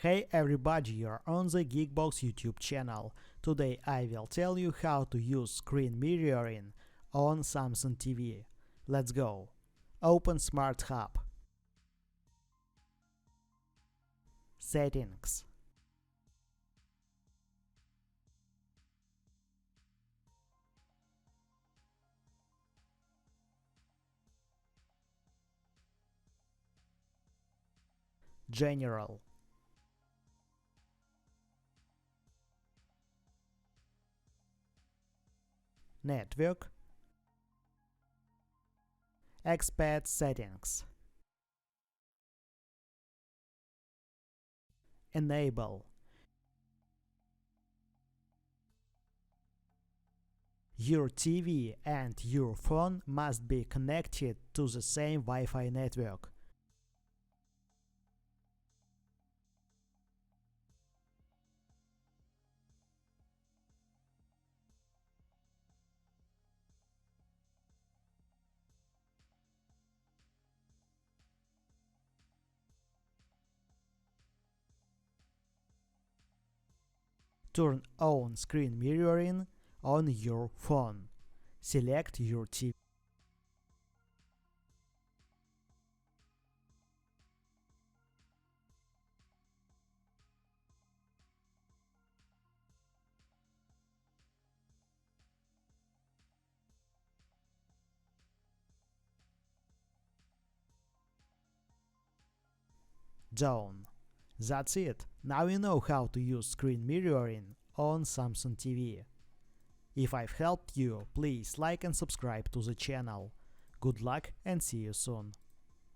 Hey everybody, you're on the Geekbox YouTube channel. Today I will tell you how to use screen mirroring on Samsung TV. Let's go. Open Smart Hub. Settings. General. Network. Expert settings. Enable. Your TV and your phone must be connected to the same Wi-Fi network. Turn on screen mirroring on your phone. Select your TV. Done. That's it. Now you know how to use screen mirroring on Samsung TV. If I've helped you, please like and subscribe to the channel. Good luck and see you soon.